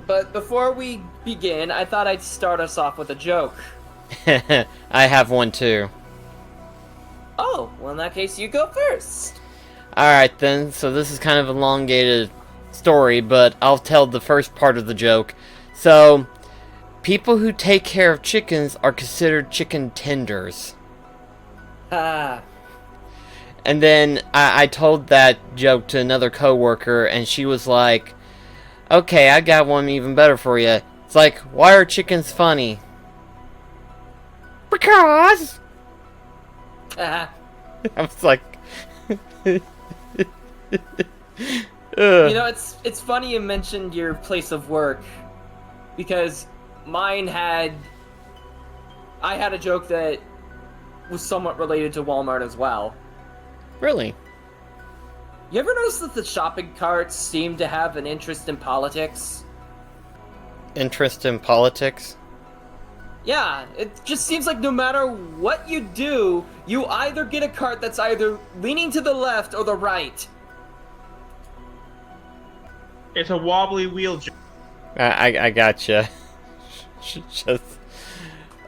But before we begin, I thought I'd start us off with a joke. I have one too. Oh, well in that case you go first. Alright then, so this is kind of an elongated story, but I'll tell the first part of the joke. So, people who take care of chickens are considered chicken tenders. Ah. And then I told that joke to another coworker, and she was like, okay, I got one even better for you. It's like, why are chickens funny? Because! Ah. I was like... You know, it's funny you mentioned your place of work, because I had a joke that was somewhat related to Walmart as well. Really? You ever notice that the shopping carts seem to have an interest in politics? Interest in politics? Yeah, it just seems like no matter what you do, you either get a cart that's either leaning to the left or the right. It's a wobbly wheel. I gotcha. Just...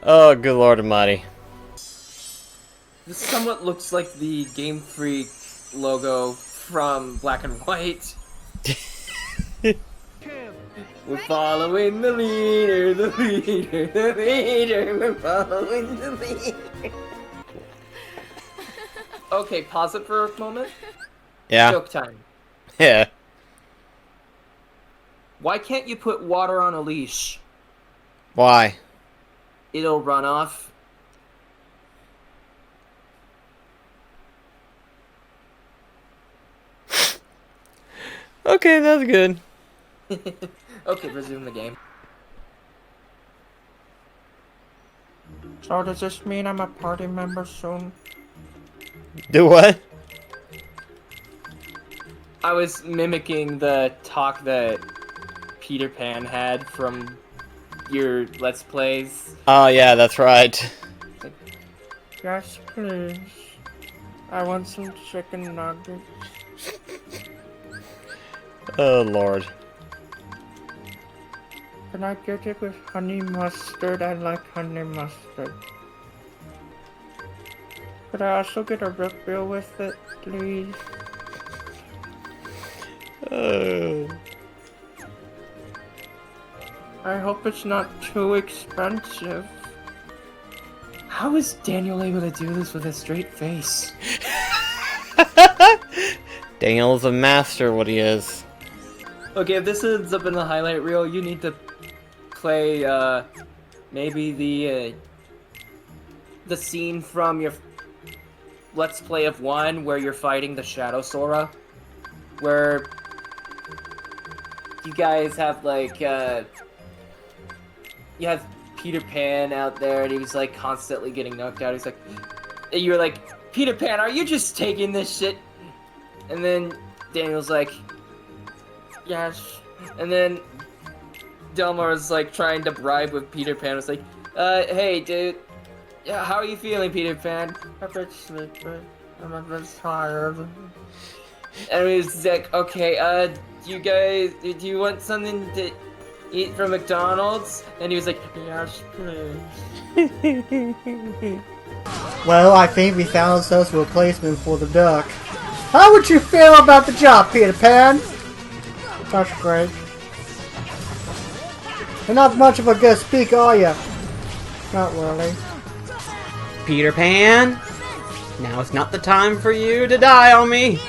Oh, good Lord Almighty. This somewhat looks like the Game Freak logo from Black and White. We're following the leader, the leader, the leader, we're following the leader. Okay, pause it for a moment. Yeah. Joke time. Yeah. Why can't you put water on a leash? Why? It'll run off. Okay, that's good. Okay, resume the game. So does this mean I'm a party member soon? Do what? I was mimicking the talk that Peter Pan had from your Let's Plays. Oh, yeah, that's right. Yes, please. I want some chicken nuggets. Oh, Lord. Can I get it with honey mustard? I like honey mustard. Could I also get a root beer with it, please? I hope it's not too expensive. How is Daniel able to do this with a straight face? Daniel's a master, what he is. Okay, if this ends up in the highlight reel, you need to play, maybe the scene from your Let's Play of 1 where you're fighting the Shadow Sora. Where you guys have, like, you have Peter Pan out there and he was, like, constantly getting knocked out. He's like, you're like, Peter Pan, are you just taking this shit? And then Daniel's like, yes. And then Delmar is like trying to bribe with Peter Pan. It's like, hey, dude, how are you feeling, Peter Pan? I'm a bit sleepy. I'm a bit tired. And he's like, okay, do you want something to eat from McDonald's? And he was like, Yes, please. Well, I think we found ourselves a replacement for the duck. How would you feel about the job, Peter Pan? That's great. You're not much of a good speaker, are you? Not really. Peter Pan, now is not the time for you to die on me.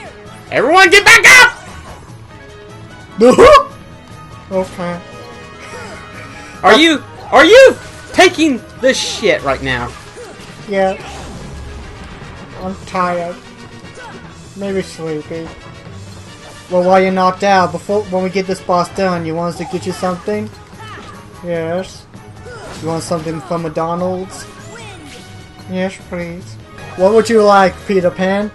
Everyone get back up! Okay. Are you taking this shit right now? Yeah. I'm tired. Maybe sleepy. Well, while you're knocked out, when we get this boss done, you want us to get you something? Yes. You want something from McDonald's? Yes, please. What would you like, Peter Pan?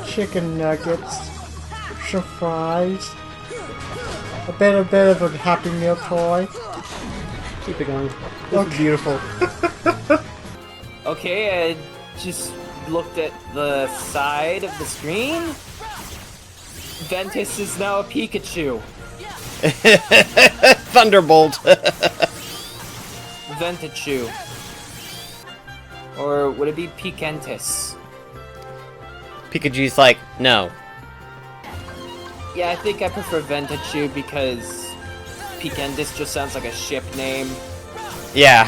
Chicken nuggets. Some fries. A bit of a Happy Meal toy. Keep it going. This is beautiful. okay, I just looked at the side of the screen. Ventus is now a Pikachu. Thunderbolt. Ventachu. Or would it be Picantis? Pikachu's like, no. Yeah, I think I prefer Ventachu because Picantis just sounds like a ship name. Yeah.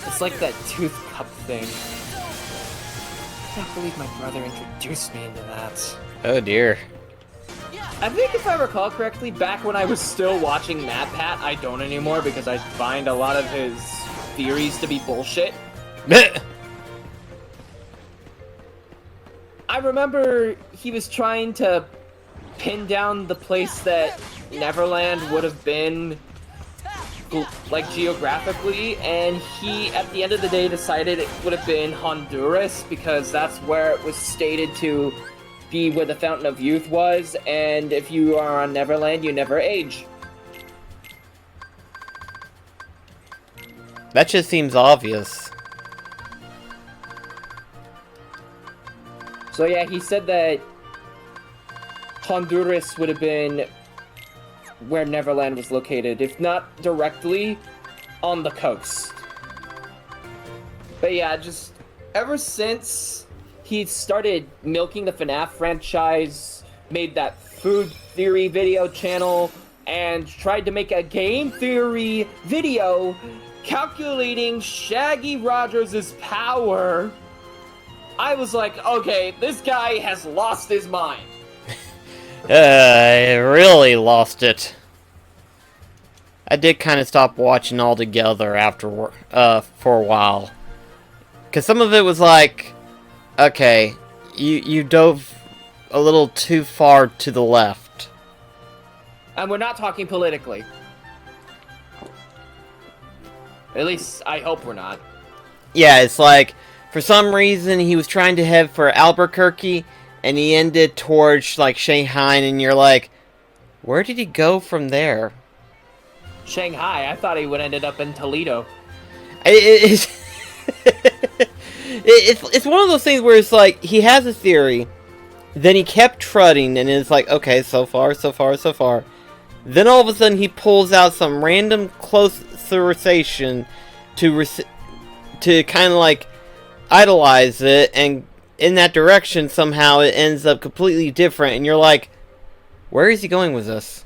It's like that tooth cup thing. I can't believe my brother introduced me into that. Oh dear. I think if I recall correctly, back when I was still watching MatPat, I don't anymore because I find a lot of his theories to be bullshit. I remember he was trying to pin down the place that Neverland would have been, like, geographically, and he, at the end of the day, decided it would have been Honduras because that's where it was stated to be where the Fountain of Youth was, and if you are on Neverland, you never age. That just seems obvious. So yeah, he said that Honduras would have been where Neverland was located, if not directly, on the coast. But yeah, just ever since he started milking the FNAF franchise, made that food theory video channel, and tried to make a game theory video calculating Shaggy Rogers' power, I was like, okay, this guy has lost his mind. I really lost it. I did kind of stop watching altogether after for a while. Because some of it was like, okay, you dove a little too far to the left. And we're not talking politically. At least, I hope we're not. Yeah, it's like, for some reason, he was trying to head for Albuquerque, and he ended towards, like, Shanghai, and you're like, where did he go from there? Shanghai, I thought he would ended up in Toledo. It's one of those things where it's like, he has a theory, then he kept trudging, and it's like, okay, so far, so far, so far. Then all of a sudden, he pulls out some random close conversation to kind of like idolize it, and in that direction somehow it ends up completely different, and you're like, where is he going with this?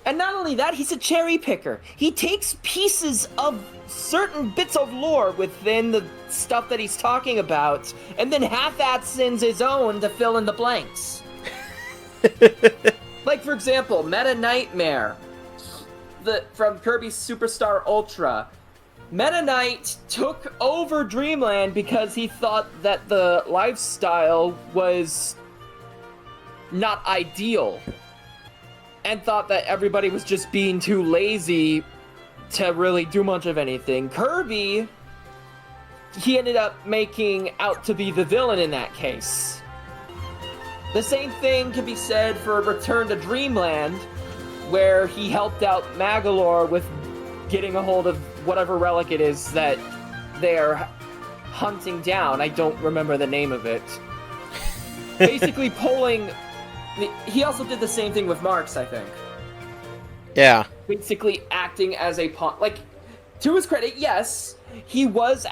And not only that, he's a cherry picker. He takes pieces of certain bits of lore within the stuff that he's talking about, and then half-adds his own to fill in the blanks. Like, for example, Meta Nightmare from Kirby's Superstar Ultra. Meta Knight took over Dreamland because he thought that the lifestyle was not ideal, and thought that everybody was just being too lazy to really do much of anything. Kirby, he ended up making out to be the villain in that case. The same thing can be said for Return to Dreamland, where he helped out Magalore with getting a hold of whatever relic it is that they're hunting down. I don't remember the name of it. Basically pulling... He also did the same thing with Marks, I think. Yeah. Basically acting as a pawn. Like, to his credit, yes, he was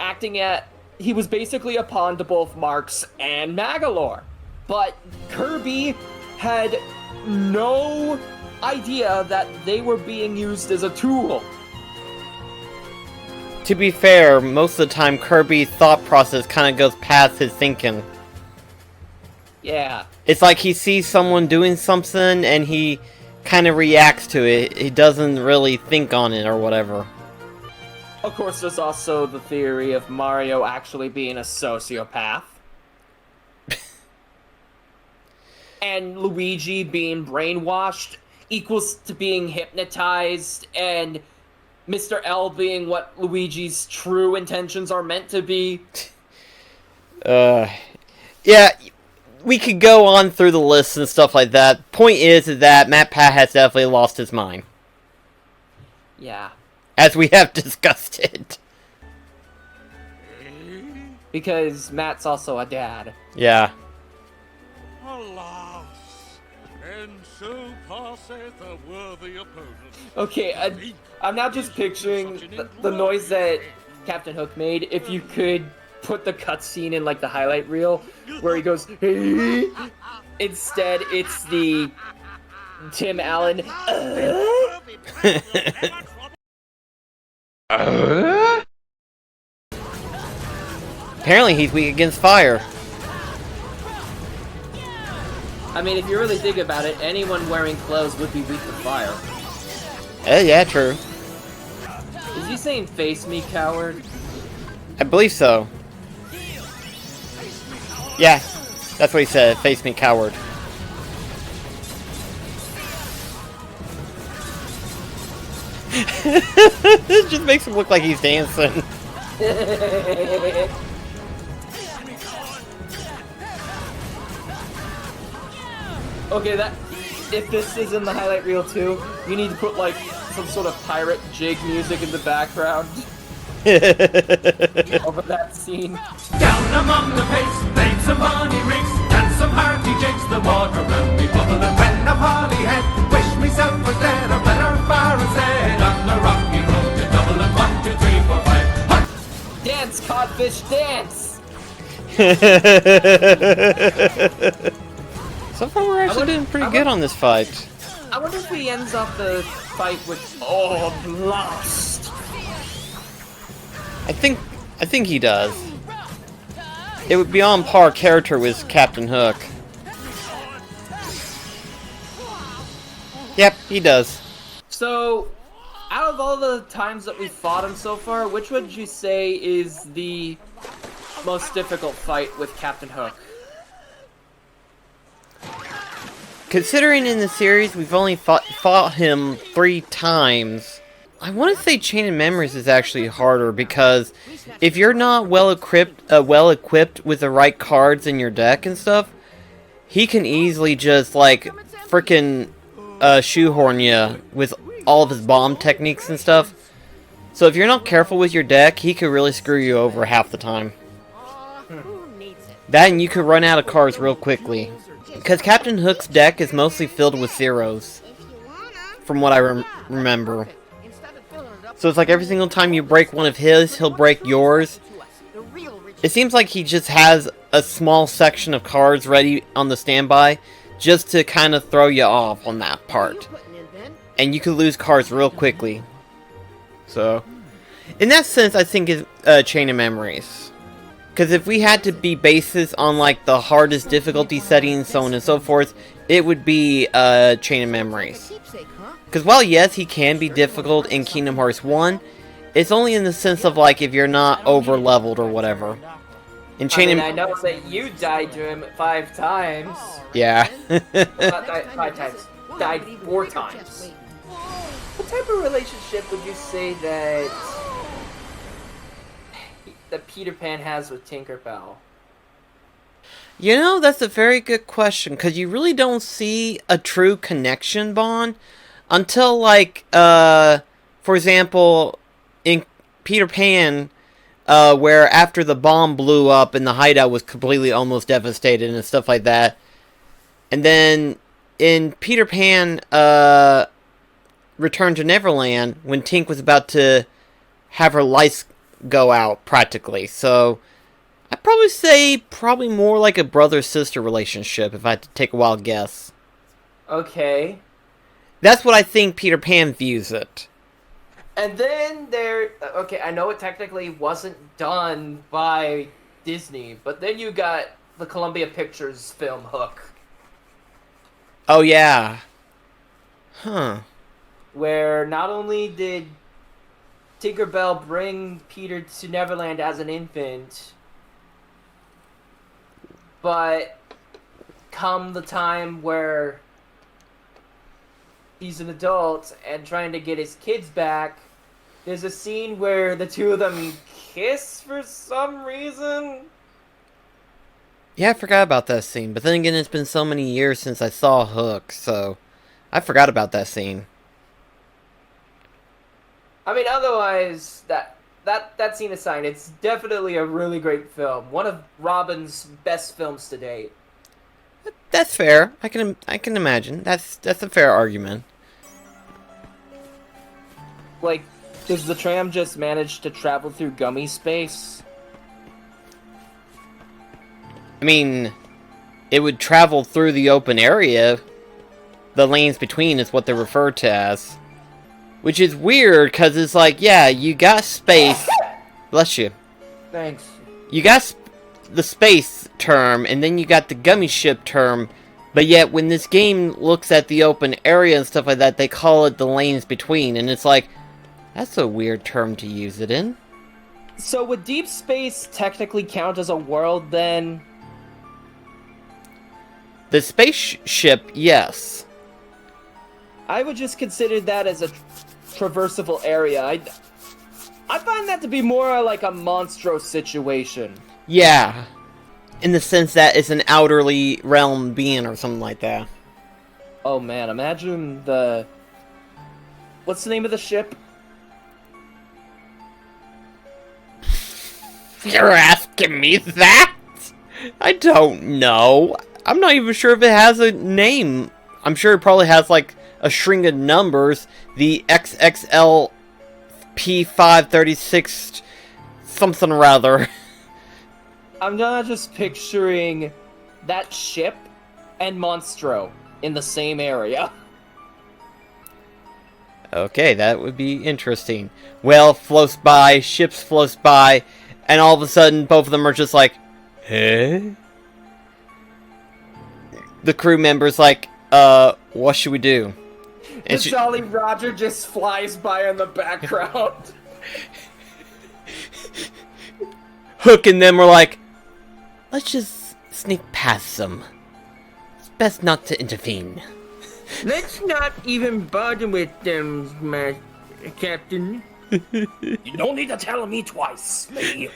basically a pawn to both Marks and Magalore. But Kirby had no idea that they were being used as a tool. To be fair, most of the time Kirby's thought process kind of goes past his thinking. Yeah. It's like he sees someone doing something and he kind of reacts to it. He doesn't really think on it or whatever. Of course, there's also the theory of Mario actually being a sociopath. And Luigi being brainwashed equals to being hypnotized, and Mr. L being what Luigi's true intentions are meant to be. Yeah, we could go on through the list and stuff like that. Point is that MatPat has definitely lost his mind. Yeah. As we have discussed it. Because Matt's also a dad. Yeah. Alas, And so passeth a worthy opponent. Okay, I'm now just picturing the noise that Captain Hook made. If you could put the cutscene in like the highlight reel where he goes, hey, instead it's the Tim Allen. Apparently he's weak against fire. I mean, if you really think about it, anyone wearing clothes would be weak to fire. Yeah, true. Is he saying face me, coward? I believe so. Yeah, that's what he said. Face me, coward. It just makes him look like he's dancing. Okay, if this is in the highlight reel too, you need to put like some sort of pirate jig music in the background over that scene. Down among the pace, played some money rigs, and some hearty jigs, the water around me bubbling. When I'm Hollyhead, wish myself was there, a better far instead. On the rocky road to Dublin, 1, 2, 3, 4, 5. Dance, codfish, dance! So far we're actually doing pretty good on this fight. I wonder if he ends up the fight with blast. I think he does. It would be on par character with Captain Hook. Yep, he does. So, out of all the times that we fought him so far, which would you say is the most difficult fight with Captain Hook? Considering in the series we've only fought him 3 times, I want to say Chain of Memories is actually harder because if you're not well equipped with the right cards in your deck and stuff, he can easily just like frickin' shoehorn you with all of his bomb techniques and stuff. So if you're not careful with your deck, he could really screw you over half the time. That and you could run out of cards real quickly. Because Captain Hook's deck is mostly filled with zeros, from what I remember. So it's like every single time you break one of his, he'll break yours. It seems like he just has a small section of cards ready on the standby, just to kind of throw you off on that part. And you could lose cards real quickly. So, in that sense, I think it's Chain of Memories. Because if we had to be basis on like the hardest difficulty settings, so on and so forth, it would be Chain of Memories. Because while yes, he can be difficult in Kingdom Hearts 1, it's only in the sense of like if you're not over leveled or whatever. In I know that you died to him 5 times. Yeah. Not died 5 times. Died 4 times. What type of relationship would you say that Peter Pan has with Tinkerbell? You know, that's a very good question, because you really don't see a true connection bond until, like, for example, in Peter Pan, where after the bomb blew up and the hideout was completely almost devastated and stuff like that, and then in Peter Pan, Return to Neverland, when Tink was about to have her lights go out, practically. So, I'd probably say more like a brother-sister relationship, if I had to take a wild guess. Okay. That's what I think Peter Pan views it. And then okay, I know it technically wasn't done by Disney, but then you got the Columbia Pictures film Hook. Oh, yeah. Huh. Where not only did Tinkerbell bring Peter to Neverland as an infant, but come the time where he's an adult and trying to get his kids back, there's a scene where the two of them kiss for some reason. Yeah, I forgot about that scene, but then again, it's been so many years since I saw Hook, so I forgot about that scene. I mean, otherwise, that scene aside, it's definitely a really great film. One of Robin's best films to date. That's fair. I can imagine. That's a fair argument. Like, does the tram just manage to travel through gummy space? I mean, it would travel through the open area. The lanes between is what they're referred to as. Which is weird, because it's like, yeah, you got space. Bless you. Thanks. You got the space term, and then you got the gummy ship term, but yet when this game looks at the open area and stuff like that, they call it the lanes between, and it's like, that's a weird term to use it in. So would deep space technically count as a world, then? The spaceship, yes. I would just consider that as a traversable area. I find that to be more like a Monstro situation. Yeah. In the sense that it's an outerly realm being or something like that. Oh man, imagine the... What's the name of the ship? You're asking me that? I don't know. I'm not even sure if it has a name. I'm sure it probably has like a string of numbers. The XXL P536 something or other. I'm not just picturing that ship and Monstro in the same area. Okay, that would be interesting. Whale floats by, ships floats by, and all of a sudden both of them are just like, huh? The crew member's like, what should we do? And Jolly Roger just flies by in the background. Hook and them were like, let's just sneak past them. It's best not to intervene. Let's not even bother with them, Captain. You don't need to tell me twice, me.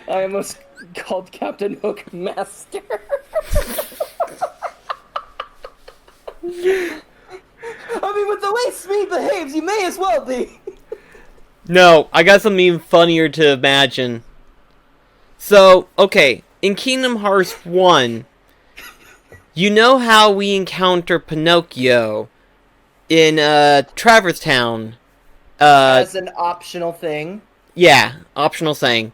I almost called Captain Hook Master. I mean, with the way Smee behaves, you may as well be. No, I got something even funnier to imagine. So, okay, in Kingdom Hearts 1, you know how we encounter Pinocchio in Traverse Town? As an optional thing. Yeah, optional thing.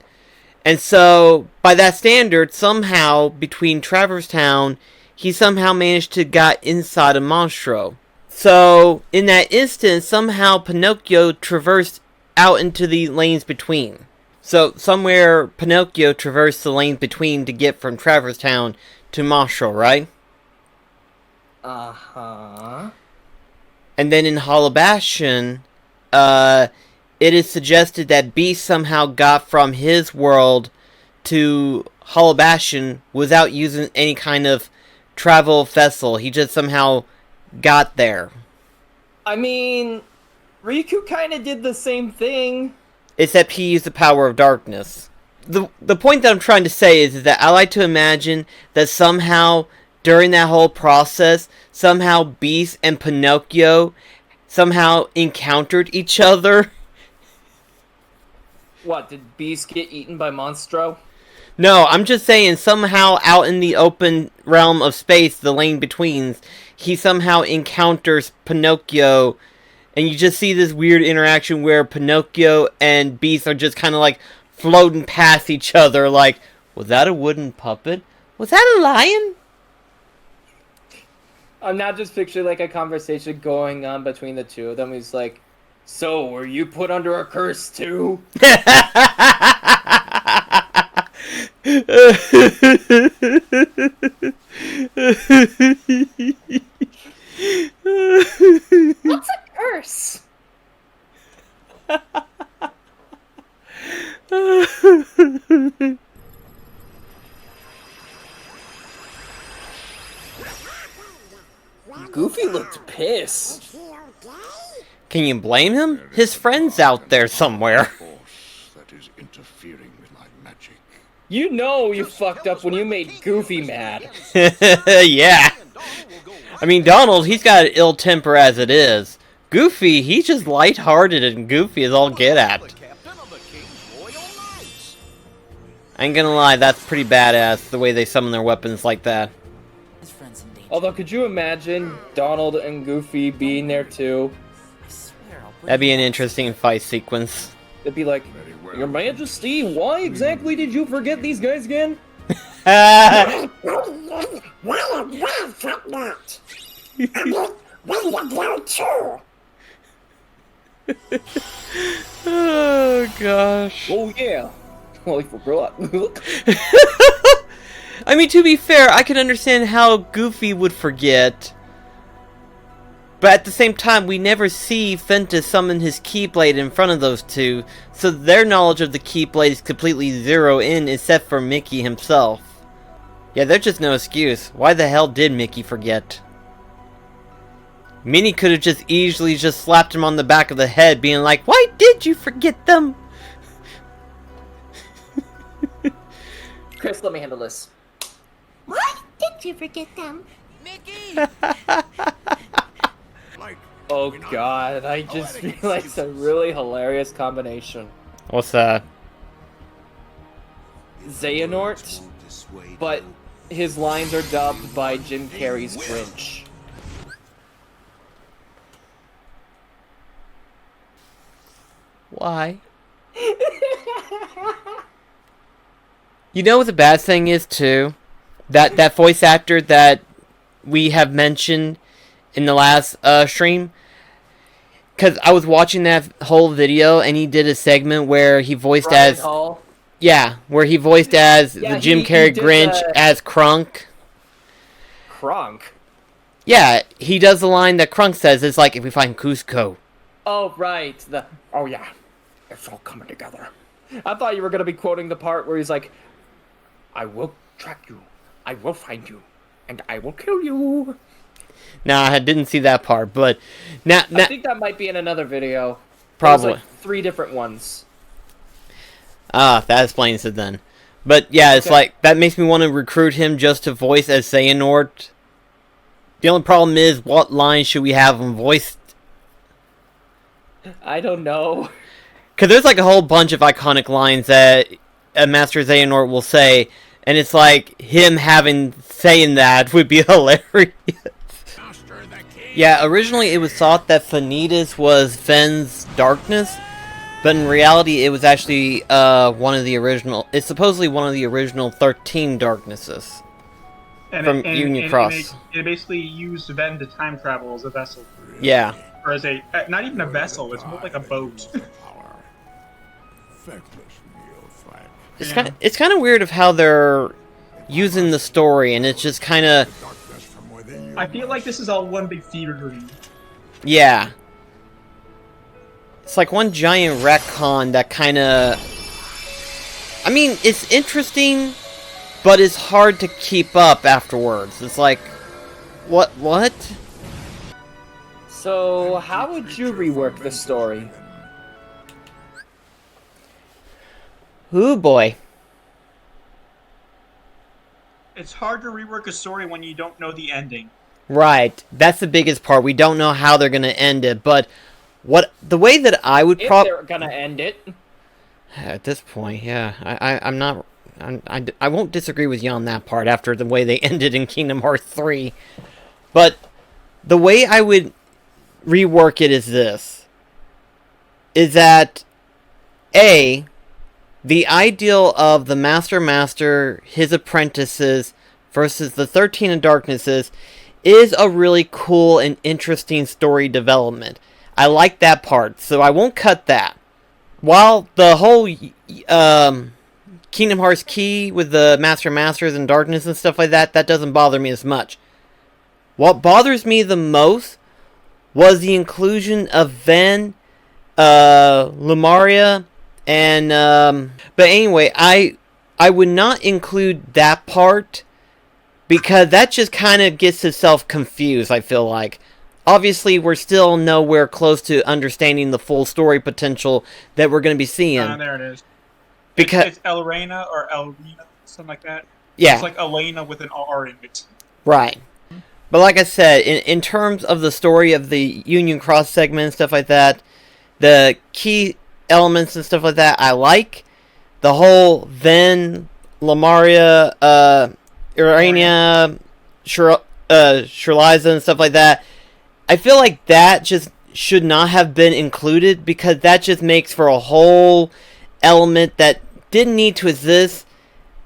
And so, by that standard, somehow, between Traverse Town, he somehow managed to get inside of Monstro. So, in that instance, somehow Pinocchio traversed out into the lanes between. So, somewhere Pinocchio traversed the lanes between to get from Traverse Town to Monstro, right? Uh-huh. And then in Hollow Bastion, it is suggested that Beast somehow got from his world to Hollow Bastion without using any kind of travel vessel. He just somehow got there. I mean, Riku kind of did the same thing. Except he used the power of darkness. The point that I'm trying to say is that I like to imagine that somehow, during that whole process, somehow Beast and Pinocchio somehow encountered each other. What, did Beast get eaten by Monstro? No, I'm just saying somehow out in the open realm of space, the lane betweens, he somehow encounters Pinocchio, and you just see this weird interaction where Pinocchio and Beast are just kind of like floating past each other like, was that a wooden puppet? Was that a lion? I'm now just picturing like a conversation going on between the two of them. He's like, so, were you put under a curse too? What's a curse? Goofy looked pissed. Can you blame him? His friend's out there somewhere. Force that is interfering with my magic. You know you fucked up when you made Goofy mad. Yeah. I mean, Donald, he's got an ill temper as it is. Goofy, he's just lighthearted and goofy as all get at. Captain of the King's Royal Knights. I ain't gonna lie, that's pretty badass, the way they summon their weapons like that. Although, could you imagine Donald and Goofy being there too? That'd be an interesting fight sequence. It'd be like, Your Majesty, why exactly did you forget these guys again? Oh gosh. Oh yeah. Well, I forgot. I mean, to be fair, I can understand how Goofy would forget. But at the same time, we never see Fenta summon his Keyblade in front of those two, so their knowledge of the Keyblade is completely zero in, except for Mickey himself. Yeah, there's just no excuse. Why the hell did Mickey forget? Minnie could have just easily just slapped him on the back of the head, being like, "Why did you forget them?" Chris, let me handle this. Why did you forget them? Oh god, I just realized a really hilarious combination. What's that? Xehanort, but his lines are dubbed by Jim Carrey's Grinch. Why? You know what the bad thing is too? That voice actor that we have mentioned in the last stream, because I was watching that whole video and he did a segment where he voiced Brian as Hall. where he voiced as Yeah, the Jim he Carrey did Grinch as Krunk. Kronk. Yeah, he does the line that Krunk says. It's like, if we find Cusco. Oh right, oh yeah, it's all coming together. I thought you were gonna be quoting the part where he's like, "I will track you, I will find you, and I will kill you." Nah, I didn't see that part, but now I think that might be in another video. Probably. There's like 3 different ones. Ah, that explains it then. But yeah, it's Okay. like, that makes me want to recruit him just to voice as Xehanort. The only problem is, what line should we have him voiced? I don't know. Because there's like a whole bunch of iconic lines that a Master Xehanort will say, and it's like, him saying that would be hilarious. Yeah, originally it was thought that Vanitas was Ven's darkness, but in reality it was actually it's supposedly one of the original 13 darknesses from Union Cross. It basically used Ven to time travel as a vessel. Yeah. Or as a, not even a vessel, it's more like a boat. It's kind of weird of how they're using the story, and it's just kind of... I feel like this is all one big fever dream. Yeah. It's like one giant retcon that kind of... I mean, it's interesting, but it's hard to keep up afterwards. It's like, what? So, how would you rework the story? Ooh, boy. It's hard to rework a story when you don't know the ending. Right. That's the biggest part. We don't know how they're going to end it, but the way that I would If they're gonna end it. At this point, yeah. I won't disagree with you on that part after the way they ended in Kingdom Hearts 3. But the way I would rework it is this. Is that, A, the ideal of the Master, his apprentices, versus the 13 of Darknesses is a really cool and interesting story development. I like that part, so I won't cut that. While the whole Kingdom Hearts key with the Masters and Darkness and stuff like that doesn't bother me as much. What bothers me the most was the inclusion of Ven, Lumaria, and but anyway, I would not include that part because that just kind of gets itself confused, I feel like. Obviously, we're still nowhere close to understanding the full story potential that we're going to be seeing. There it is. Because it's Elrena or Elrena, something like that. Yeah. It's like Elena with an R in it. Right. But like I said, in terms of the story of the Union Cross segment and stuff like that, the key elements and stuff like that I like, the whole Ven, Lamaria, Urania, Shirliza and stuff like that, I feel like that just should not have been included because that just makes for a whole element that didn't need to exist,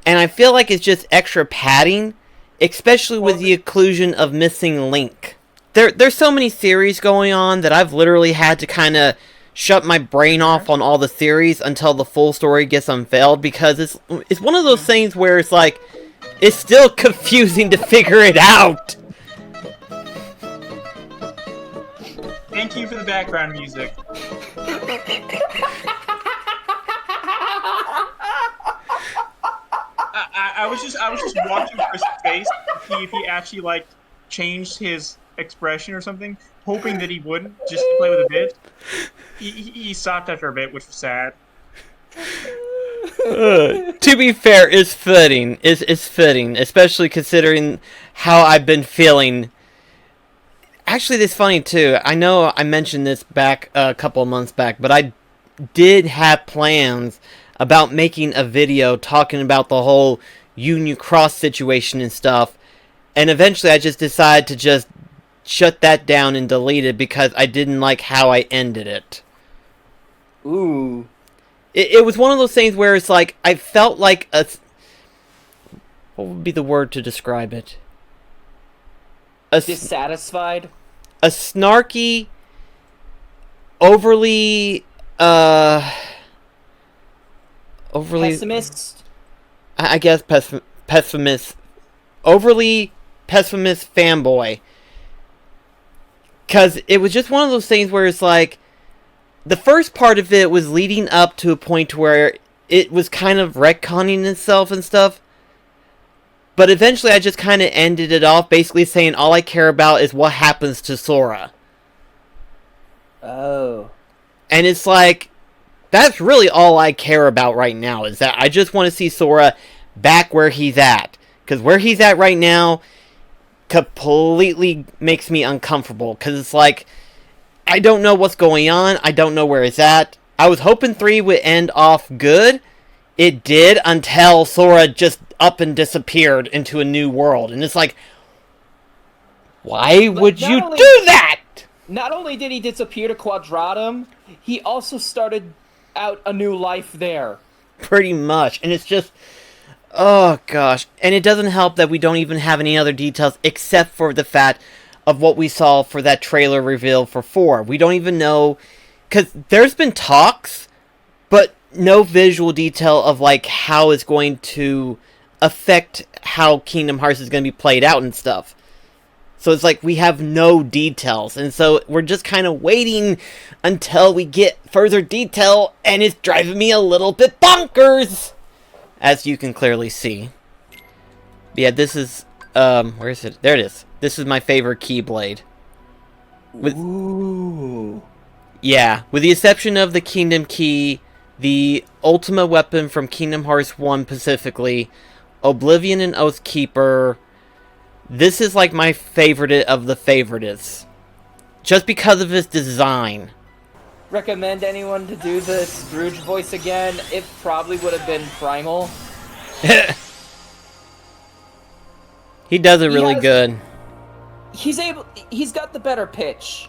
and I feel like it's just extra padding, especially with the inclusion of missing Link. There's so many theories going on that I've literally had to kind of shut my brain off on all the theories until the full story gets unveiled, because it's one of those things where it's like, it's still confusing to figure it out. Thank you for the background music. I was just watching Chris' face to see if he actually like changed his expression or something, hoping that he wouldn't, just to play with a bit. He stopped after a bit, which was sad. To be fair, it's fitting. It's fitting, especially considering how I've been feeling. Actually, this is funny too. I know I mentioned this back a couple of months back, but I did have plans about making a video talking about the whole Union Cross situation and stuff, and eventually I just decided to just shut that down and delete it because I didn't like how I ended it. Ooh. It was one of those things where it's like, I felt like a... What would be the word to describe it? Dissatisfied? A snarky, overly... Pessimist? I guess pessimist. Overly pessimist fanboy. Because it was just one of those things where it's like, the first part of it was leading up to a point where it was kind of retconning itself and stuff. But eventually I just kind of ended it off basically saying all I care about is what happens to Sora. Oh. And it's like, that's really all I care about right now, is that I just want to see Sora back where he's at. Because where he's at right now completely makes me uncomfortable. Because it's like, I don't know what's going on. I don't know where it's at. I was hoping 3 would end off good. It did, until Sora just up and disappeared into a new world. And it's like, why would you do that? Not only did he disappear to Quadratum, he also started out a new life there. Pretty much. And it's just, oh gosh. And it doesn't help that we don't even have any other details except for the fact of what we saw for that trailer reveal for 4. We don't even know, because there's been talks, but no visual detail of like how it's going to affect how Kingdom Hearts is going to be played out and stuff. So it's like we have no details, and so we're just kind of waiting until we get further detail, and it's driving me a little bit bonkers, as you can clearly see. But yeah, this is where is it? There it is. This is my favorite Keyblade. Ooh. Yeah, with the exception of the Kingdom Key, the Ultimate Weapon from Kingdom Hearts 1 specifically, Oblivion and Oathkeeper, this is like my favorite of the favorites. Just because of its design. Recommend anyone to do the Scrooge voice again? It probably would have been Primal. He does it really good. He's got the better pitch.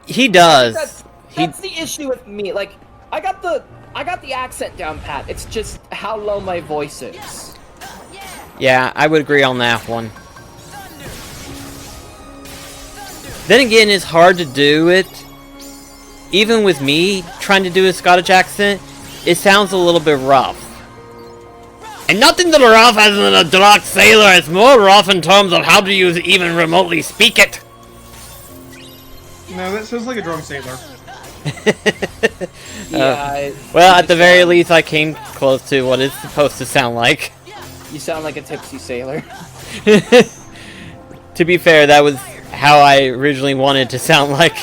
He does. That's the issue with me. Like, I got the accent down pat. It's just how low my voice is. Yeah, I would agree on that one. Then again, it's hard to do it. Even with me trying to do a Scottish accent, it sounds a little bit rough. And nothing that rough as in a drunk sailor, it's more rough in terms of how do you even remotely speak it. No, that sounds like a drunk sailor. Yeah. Well, at the very least, I came close to what it's supposed to sound like. You sound like a tipsy sailor. To be fair, that was how I originally wanted to sound like.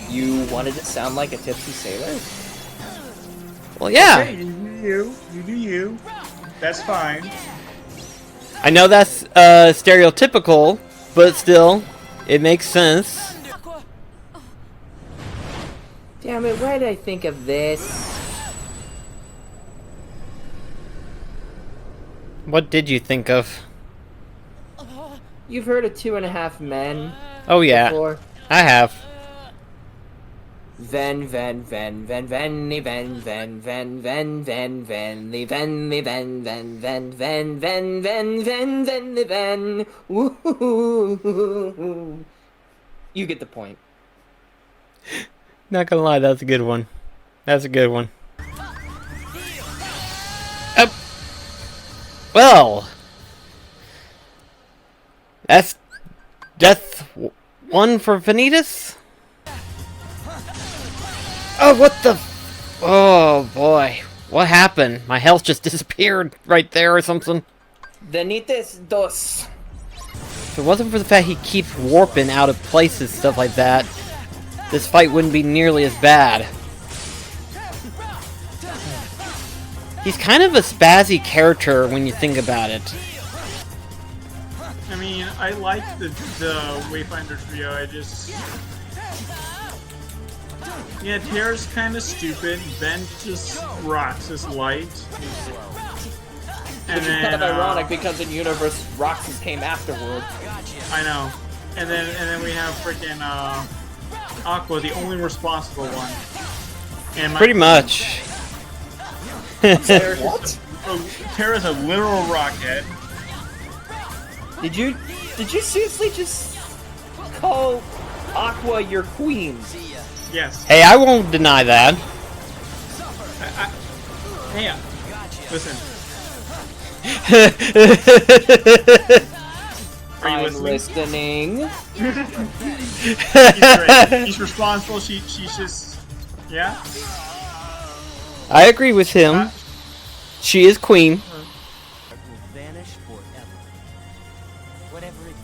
You wanted to sound like a tipsy sailor? Well, yeah. Okay, you do you. That's fine. I know that's stereotypical, but still, it makes sense. Damn it, why did I think of this? What did you think of? You've heard of 2.5 Men Oh yeah, before? I have. Ven, ven, ven, ven, venny, ven, ven, ven, ven, ven, venly, venly, ven, ven, ven, ven, ven, ven, ven, venly, ven. Woo-hoo-hoo-hoo-hoo. You get the point. Not gonna lie, that's a good one. That's a good one. Well, that's death one for Vanitas. Oh, what the? Oh boy, what happened? My health just disappeared right there or something. Vanitas dos. If it wasn't for the fact he keeps warping out of places, stuff like that, this fight wouldn't be nearly as bad. He's kind of a spazzy character when you think about it. I mean, I like the Wayfinder trio. I just... Yeah, Terra's kind of stupid. Ben just rocks his light. And Which is kind of ironic because in Universe, Roxas came afterward. I know. And then we have freaking Aqua, the only responsible one. And Pretty much. What? Terra's a literal rockhead. Did you seriously just call Aqua your queen? Yes. Hey, I won't deny that. Hey, listen. Are you I'm listening. He's responsible. She's just, yeah. I agree with him. She is queen.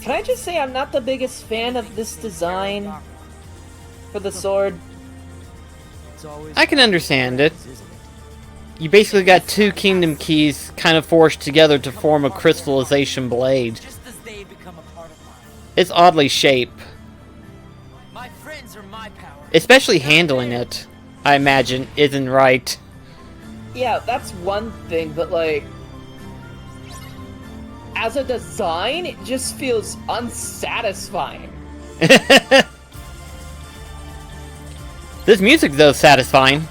Can I just say I'm not the biggest fan of this design for the sword? I can understand it. You basically got two kingdom keys kind of forged together to form a crystallization blade. It's oddly shaped. Especially handling it, I imagine, isn't right. Yeah, that's one thing, but like... as a design, it just feels unsatisfying. This music, though, is satisfying.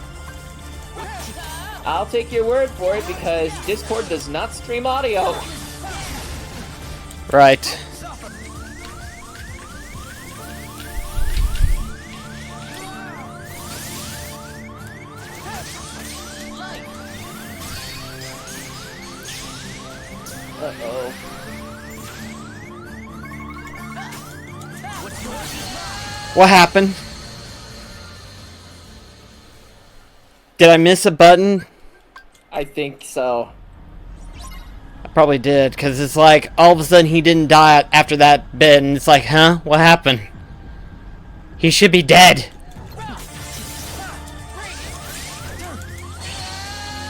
I'll take your word for it because Discord does not stream audio. Right. Uh-oh. What happened? Did I miss a button? I think so. I probably did, because it's like, all of a sudden he didn't die after that bit, and it's like, huh? What happened? He should be dead.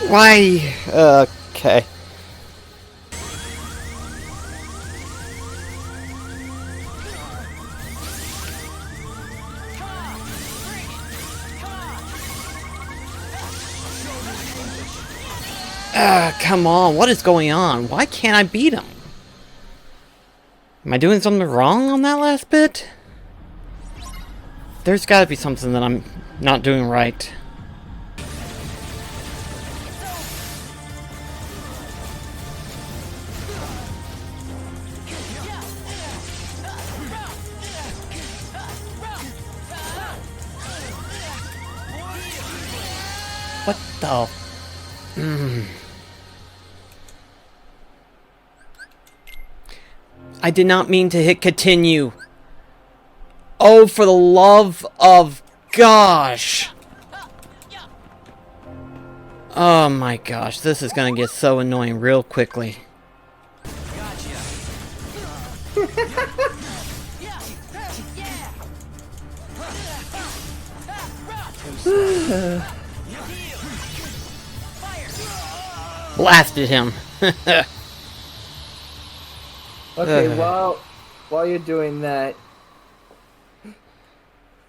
Why? Okay. Come on, what is going on? Why can't I beat him? Am I doing something wrong on that last bit? There's gotta be something that I'm not doing right. What the... I did not mean to hit continue. Oh, for the love of gosh. Oh my gosh, this is gonna get so annoying real quickly. Blasted him. Okay, while you're doing that,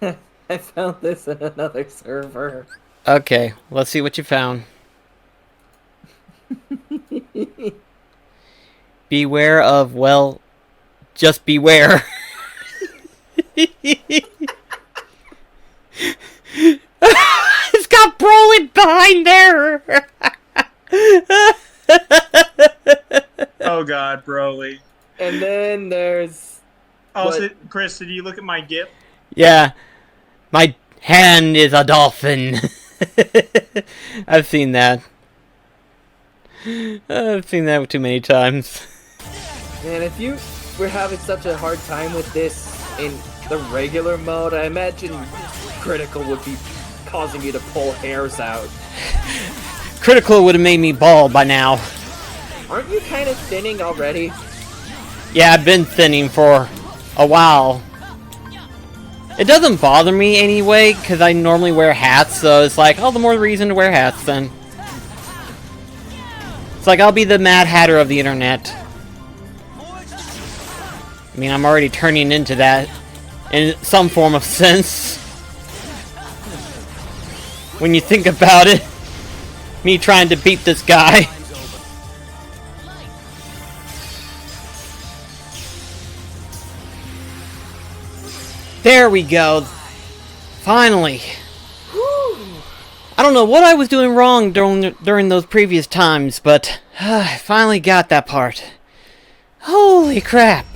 I found this in another server. Okay, let's see what you found. beware of, well, just beware. It's got Broly behind there. Oh God, Broly. And then there's... Oh, What? Chris, did you look at my GIF? Yeah, my hand is a dolphin. I've seen that. I've seen that too many times. Man, if you were having such a hard time with this in the regular mode, I imagine Critical would be causing you to pull hairs out. Critical would have made me bald by now. Aren't you kind of thinning already? Yeah, I've been thinning for a while. It doesn't bother me anyway, because I normally wear hats, so it's like, oh, the more reason to wear hats then. It's like, I'll be the Mad Hatter of the internet. I mean, I'm already turning into that in some form of sense. When you think about it, me trying to beat this guy. There we go. Finally. I don't know what I was doing wrong during those previous times, but I finally got that part. Holy crap.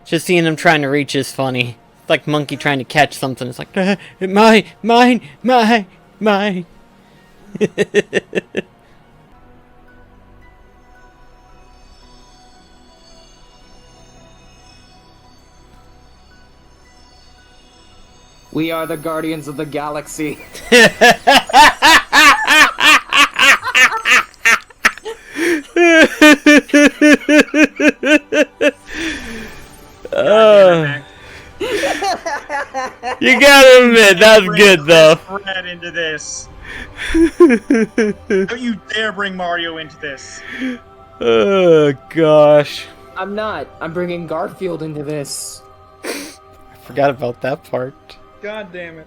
Just seeing him trying to reach is funny. It's like Monkey trying to catch something. It's like, mine. We are the Guardians of the Galaxy. You gotta admit, that was good though. Fred into this. Don't you dare bring Mario into this. Oh gosh. I'm not. I'm bringing Garfield into this. Forgot about that part. God damn it.